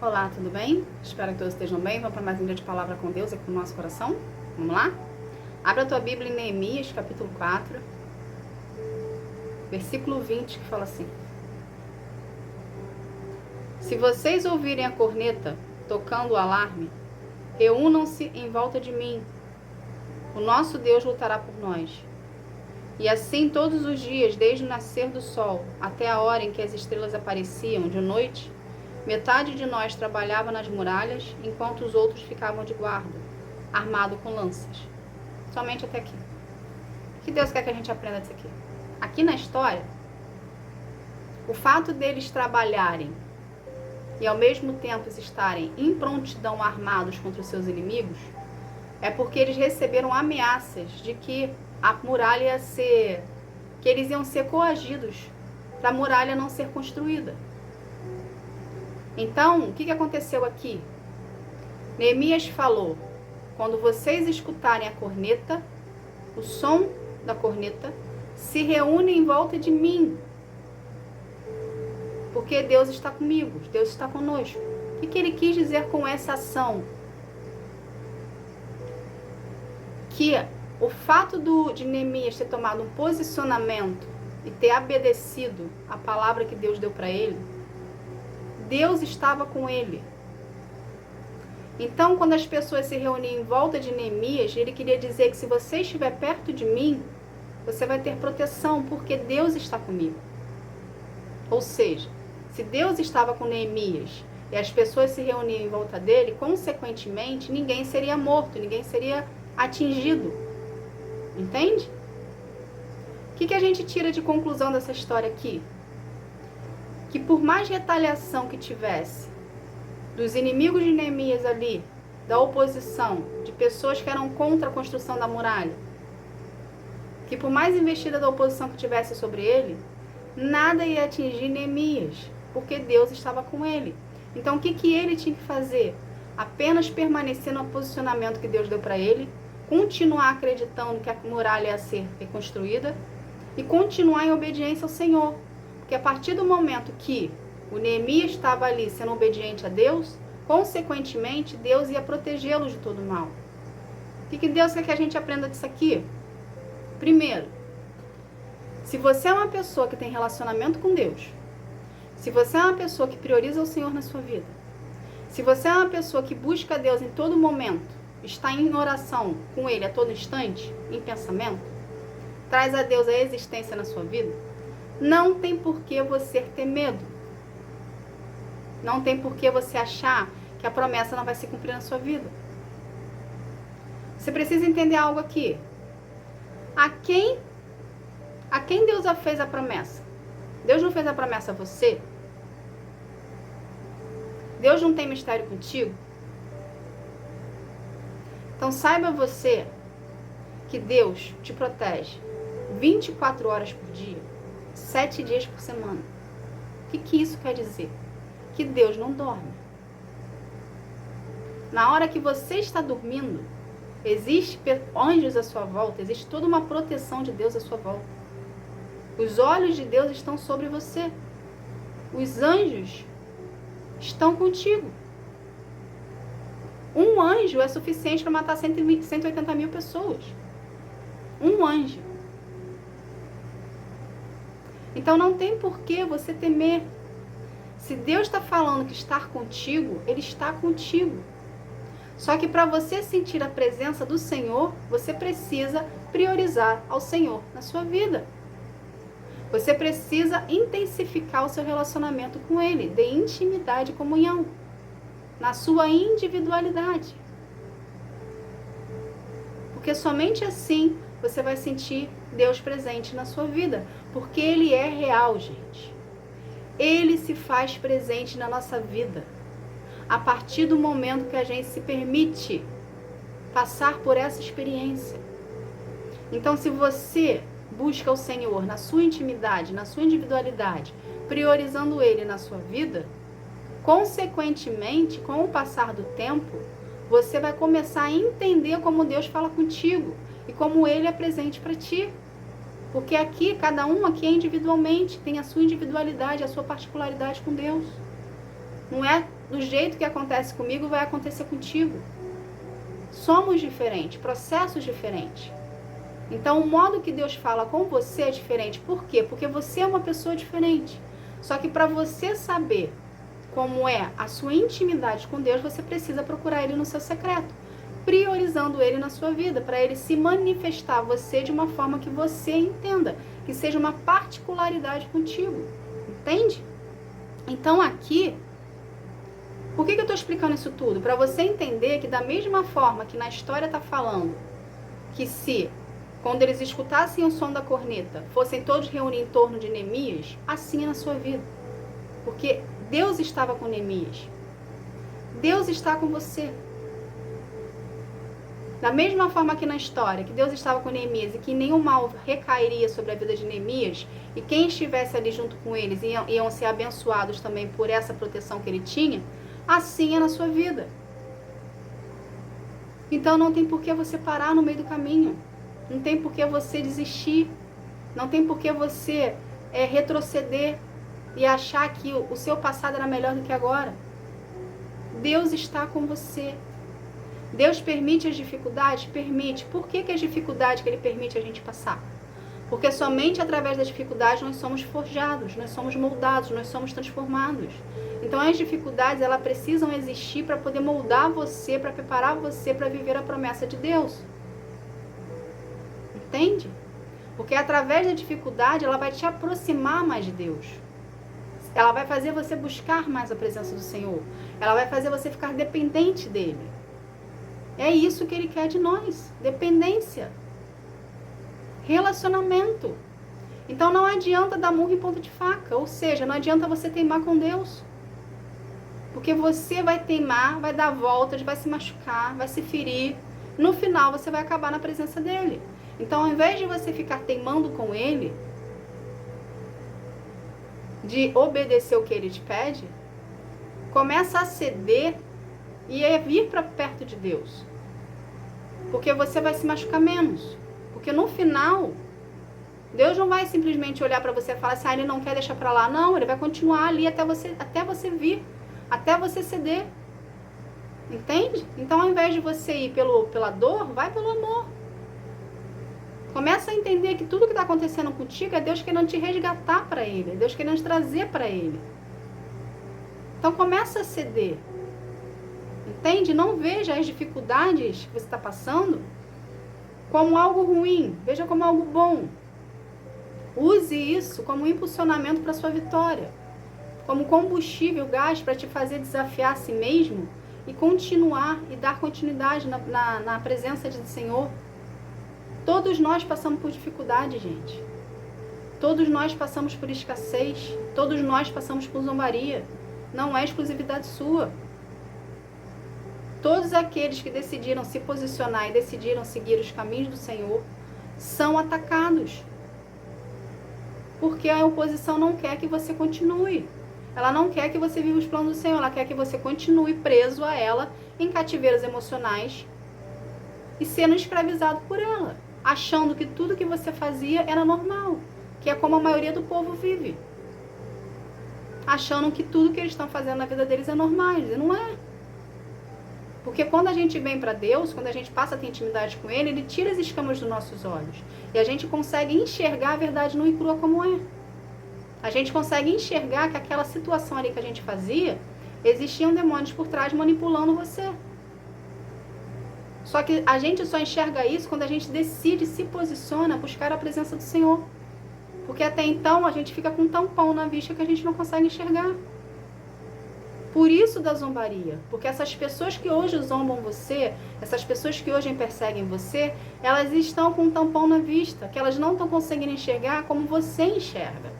Olá, tudo bem? Espero que todos estejam bem. Vamos para mais um dia de palavra com Deus aqui no nosso coração? Vamos lá? Abra a tua Bíblia em Neemias, capítulo 4, versículo 20, que fala assim: Se vocês ouvirem a corneta tocando o alarme, reúnam-se em volta de mim. O nosso Deus lutará por nós. E assim todos os dias, desde o nascer do sol até a hora em que as estrelas apareciam de noite, metade de nós trabalhava nas muralhas, enquanto os outros ficavam de guarda, armado com lanças. Somente até aqui. O que Deus quer que a gente aprenda disso aqui? Aqui na história, o fato deles trabalharem e ao mesmo tempo estarem em prontidão armados contra os seus inimigos, é porque eles receberam ameaças de que a muralha ia ser, que eles iam ser coagidos para a muralha não ser construída. Então, o que aconteceu aqui? Neemias falou: quando vocês escutarem a corneta, o som da corneta, se reúnem em volta de mim, porque Deus está comigo, Deus está conosco. O que ele quis dizer com essa ação? Que o fato de Neemias ter tomado um posicionamento e ter obedecido a palavra que Deus deu para ele, Deus estava com ele. Então, quando as pessoas se reuniam em volta de Neemias, ele queria dizer que se você estiver perto de mim, você vai ter proteção, porque Deus está comigo. Ou seja, se Deus estava com Neemias e as pessoas se reuniam em volta dele, consequentemente, ninguém seria morto, ninguém seria atingido. Entende? O que a gente tira de conclusão dessa história aqui? Que por mais retaliação que tivesse dos inimigos de Neemias ali, da oposição, de pessoas que eram contra a construção da muralha, que por mais investida da oposição que tivesse sobre ele, nada ia atingir Neemias, porque Deus estava com ele. Então o que ele tinha que fazer? Apenas permanecer no posicionamento que Deus deu para ele, continuar acreditando que a muralha ia ser reconstruída e continuar em obediência ao Senhor. Porque a partir do momento que o Neemias estava ali sendo obediente a Deus, consequentemente, Deus ia protegê-lo de todo mal. O que Deus quer que a gente aprenda disso aqui? Primeiro, se você é uma pessoa que tem relacionamento com Deus, se você é uma pessoa que prioriza o Senhor na sua vida, se você é uma pessoa que busca Deus em todo momento, está em oração com Ele a todo instante, em pensamento, traz a Deus a existência na sua vida, não tem por que você ter medo. Não tem por que você achar que a promessa não vai se cumprir na sua vida. Você precisa entender algo aqui. A quem Deus já fez a promessa? Deus não fez a promessa a você? Deus não tem mistério contigo? Então saiba você que Deus te protege 24 horas por dia, 7 dias por semana. O que isso quer dizer? Que Deus não dorme. Na hora que você está dormindo, existe anjos à sua volta, existe toda uma proteção de Deus à sua volta. Os olhos de Deus estão sobre você. Os anjos estão contigo. Um anjo é suficiente para matar 180 mil pessoas. Um anjo. Então não tem por que você temer. Se Deus está falando que está contigo, Ele está contigo. Só que para você sentir a presença do Senhor, você precisa priorizar ao Senhor na sua vida. Você precisa intensificar o seu relacionamento com Ele, de intimidade e comunhão, na sua individualidade. Porque somente assim você vai sentir Deus presente na sua vida, porque Ele é real, gente. Ele se faz presente na nossa vida a partir do momento que a gente se permite passar por essa experiência. Então, se você busca o Senhor na sua intimidade, na sua individualidade, priorizando Ele na sua vida, consequentemente, com o passar do tempo, você vai começar a entender como Deus fala contigo e como Ele é presente para ti. Porque aqui, cada um aqui é individualmente, tem a sua individualidade, a sua particularidade com Deus. Não é do jeito que acontece comigo vai acontecer contigo. Somos diferentes, processos diferentes. Então, o modo que Deus fala com você é diferente. Por quê? Porque você é uma pessoa diferente. Só que para você saber como é a sua intimidade com Deus, você precisa procurar Ele no seu secreto, priorizando Ele na sua vida, para Ele se manifestar a você de uma forma que você entenda, que seja uma particularidade contigo. Entende? Então, aqui, por que eu estou explicando isso tudo? Para você entender que da mesma forma que na história está falando, que se, quando eles escutassem o som da corneta, fossem todos reunir em torno de Neemias, assim é na sua vida. Porque Deus estava com Neemias. Deus está com você. Da mesma forma que na história, que Deus estava com Neemias e que nenhum mal recairia sobre a vida de Neemias, e quem estivesse ali junto com eles iam ser abençoados também por essa proteção que ele tinha, assim é na sua vida. Então não tem por que você parar no meio do caminho. Não tem por que você desistir. Não tem por que você retroceder e achar que o seu passado era melhor do que agora. Deus está com você. Deus permite as dificuldades? Permite. Por que as dificuldades que Ele permite a gente passar? Porque somente através das dificuldades nós somos forjados, nós somos moldados, nós somos transformados. Então as dificuldades, elas precisam existir para poder moldar você, para preparar você para viver a promessa de Deus. Entende? Porque através da dificuldade, ela vai te aproximar mais de Deus. Ela vai fazer você buscar mais a presença do Senhor. Ela vai fazer você ficar dependente dEle. É isso que Ele quer de nós. Dependência. Relacionamento. Então não adianta dar murro em ponta de faca. Ou seja, não adianta você teimar com Deus. Porque você vai teimar, vai dar voltas, vai se machucar, vai se ferir. No final você vai acabar na presença dEle. Então ao invés de você ficar teimando com Ele, de obedecer o que Ele te pede, começa a ceder e vir para perto de Deus. Porque você vai se machucar menos. Porque no final, Deus não vai simplesmente olhar para você e falar assim, Ele não quer deixar para lá. Não, Ele vai continuar ali até você vir, até você ceder. Entende? Então ao invés de você ir pela dor, vai pelo amor. Começa a entender que tudo que está acontecendo contigo é Deus querendo te resgatar para Ele. É Deus querendo te trazer para Ele. Então começa a ceder. Entende? Não veja as dificuldades que você está passando como algo ruim. Veja como algo bom. Use isso como impulsionamento para a sua vitória. Como combustível, gás para te fazer desafiar a si mesmo e continuar e dar continuidade na presença do Senhor. Todos nós passamos por dificuldade, gente. Todos nós passamos por escassez. Todos nós passamos por zombaria. Não é exclusividade sua. Todos aqueles que decidiram se posicionar e decidiram seguir os caminhos do Senhor são atacados. Porque a oposição não quer que você continue. Ela não quer que você viva os planos do Senhor. Ela quer que você continue preso a ela em cativeiros emocionais e sendo escravizado por ela, achando que tudo que você fazia era normal, que é como a maioria do povo vive. Achando que tudo que eles estão fazendo na vida deles é normal, e não é. Porque quando a gente vem para Deus, quando a gente passa a ter intimidade com Ele, Ele tira as escamas dos nossos olhos. E a gente consegue enxergar a verdade nua e crua como é. A gente consegue enxergar que aquela situação ali que a gente fazia, existiam demônios por trás manipulando você. Só que a gente só enxerga isso quando a gente decide, se posiciona, buscar a presença do Senhor. Porque até então a gente fica com um tampão na vista que a gente não consegue enxergar. Por isso da zombaria. Porque essas pessoas que hoje zombam você, essas pessoas que hoje perseguem você, elas estão com um tampão na vista, que elas não estão conseguindo enxergar como você enxerga.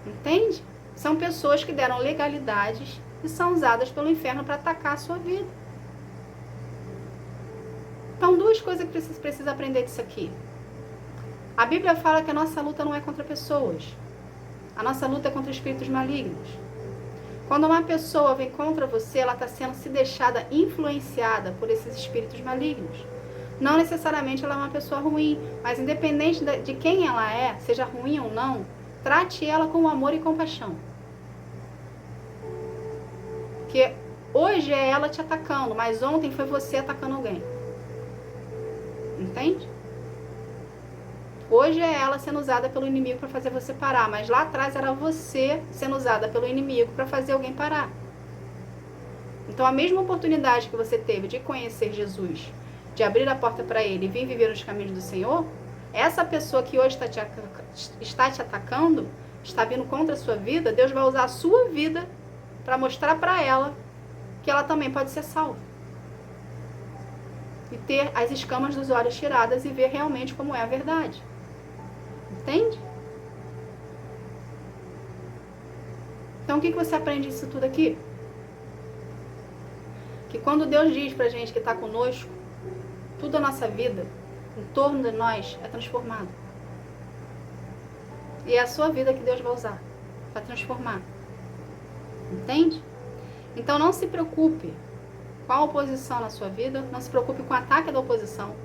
Entende? São pessoas que deram legalidades e são usadas pelo inferno para atacar a sua vida. Então, duas coisas que você precisa aprender disso aqui. A Bíblia fala que a nossa luta não é contra pessoas. A nossa luta é contra espíritos malignos. Quando uma pessoa vem contra você, ela está sendo se deixada influenciada por esses espíritos malignos. Não necessariamente ela é uma pessoa ruim, mas independente de quem ela é, seja ruim ou não, trate ela com amor e compaixão. Porque hoje é ela te atacando, mas ontem foi você atacando alguém. Entende? Hoje é ela sendo usada pelo inimigo para fazer você parar, mas lá atrás era você sendo usada pelo inimigo para fazer alguém parar. Então a mesma oportunidade que você teve de conhecer Jesus, de abrir a porta para ele e vir viver nos caminhos do Senhor, essa pessoa que hoje está te atacando, está vindo contra a sua vida, Deus vai usar a sua vida para mostrar para ela que ela também pode ser salva. E ter as escamas dos olhos tiradas e ver realmente como é a verdade. Entende? Então o que você aprende disso tudo aqui? Que quando Deus diz pra gente que está conosco, tudo a nossa vida, em torno de nós, é transformado. E é a sua vida que Deus vai usar para transformar. Entende? Então não se preocupe com a oposição na sua vida, não se preocupe com o ataque da oposição.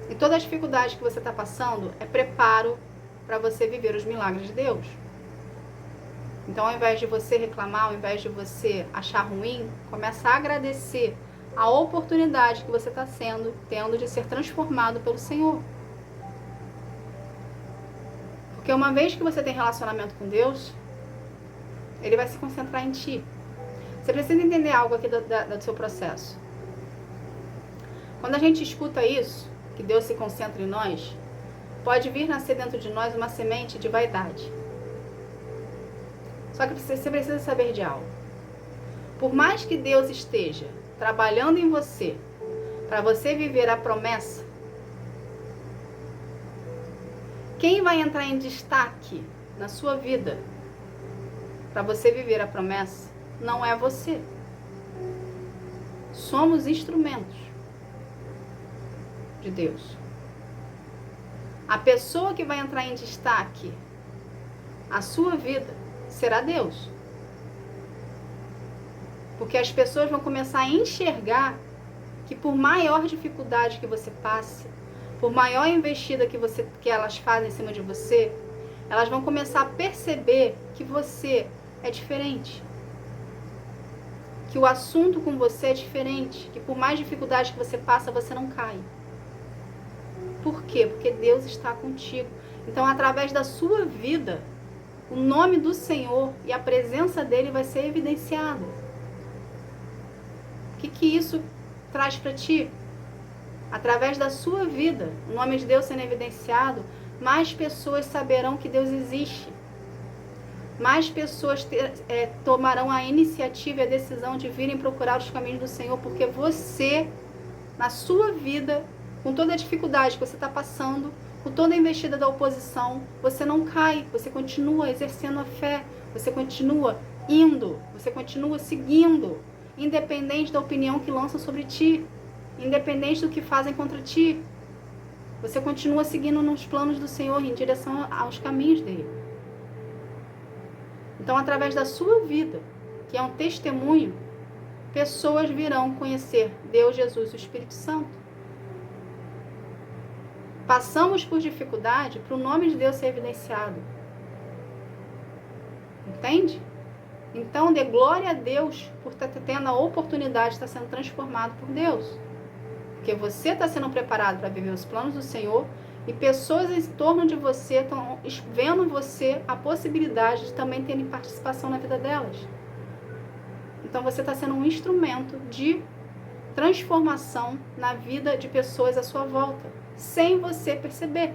E toda a dificuldade que você está passando é preparo para você viver os milagres de Deus. Então, ao invés de você reclamar, ao invés de você achar ruim, começa a agradecer a oportunidade que você está tendo de ser transformado pelo Senhor. Porque uma vez que você tem relacionamento com Deus, Ele vai se concentrar em ti. Você precisa entender algo aqui do seu processo. Quando a gente escuta isso, que Deus se concentra em nós, pode vir nascer dentro de nós uma semente de vaidade. Só que você precisa saber de algo. Por mais que Deus esteja trabalhando em você, para você viver a promessa, quem vai entrar em destaque na sua vida para você viver a promessa não é você. Somos instrumentos de Deus. A pessoa que vai entrar em destaque a sua vida será Deus. Porque as pessoas vão começar a enxergar que por maior dificuldade que você passe, por maior investida que elas fazem em cima de você, elas vão começar a perceber que você é diferente. Que o assunto com você é diferente. Que por mais dificuldade que você passa, você não cai. Por quê? Porque Deus está contigo. Então, através da sua vida, o nome do Senhor e a presença dele vai ser evidenciado. O que isso traz para ti? Através da sua vida, o nome de Deus sendo evidenciado, mais pessoas saberão que Deus existe. Mais pessoas tomarão a iniciativa e a decisão de virem procurar os caminhos do Senhor, porque você, na sua vida, com toda a dificuldade que você está passando, com toda a investida da oposição, você não cai, você continua exercendo a fé, você continua indo, você continua seguindo, independente da opinião que lançam sobre ti, independente do que fazem contra ti. Você continua seguindo nos planos do Senhor, em direção aos caminhos dele. Então, através da sua vida, que é um testemunho, pessoas virão conhecer Deus, Jesus e o Espírito Santo. Passamos por dificuldade para o nome de Deus ser evidenciado. Entende? Então, dê glória a Deus por estar tendo a oportunidade de estar sendo transformado por Deus. Porque você está sendo preparado para viver os planos do Senhor e pessoas em torno de você estão vendo você a possibilidade de também terem participação na vida delas. Então, você está sendo um instrumento de transformação na vida de pessoas à sua volta, sem você perceber.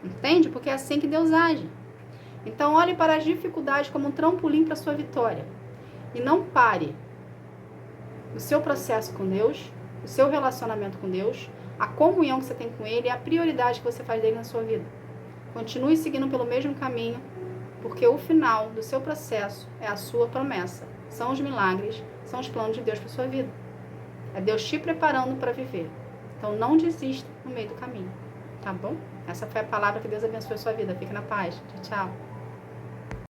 Entende? Porque é assim que Deus age. Então, olhe para as dificuldades como um trampolim para a sua vitória. E não pare o seu processo com Deus, o seu relacionamento com Deus, a comunhão que você tem com Ele e a prioridade que você faz dele na sua vida. Continue seguindo pelo mesmo caminho, porque o final do seu processo é a sua promessa. São os milagres, são os planos de Deus para a sua vida. É Deus te preparando para viver. Então, não desista no meio do caminho. Tá bom? Essa foi a palavra. Que Deus abençoe a sua vida. Fique na paz. Tchau, tchau.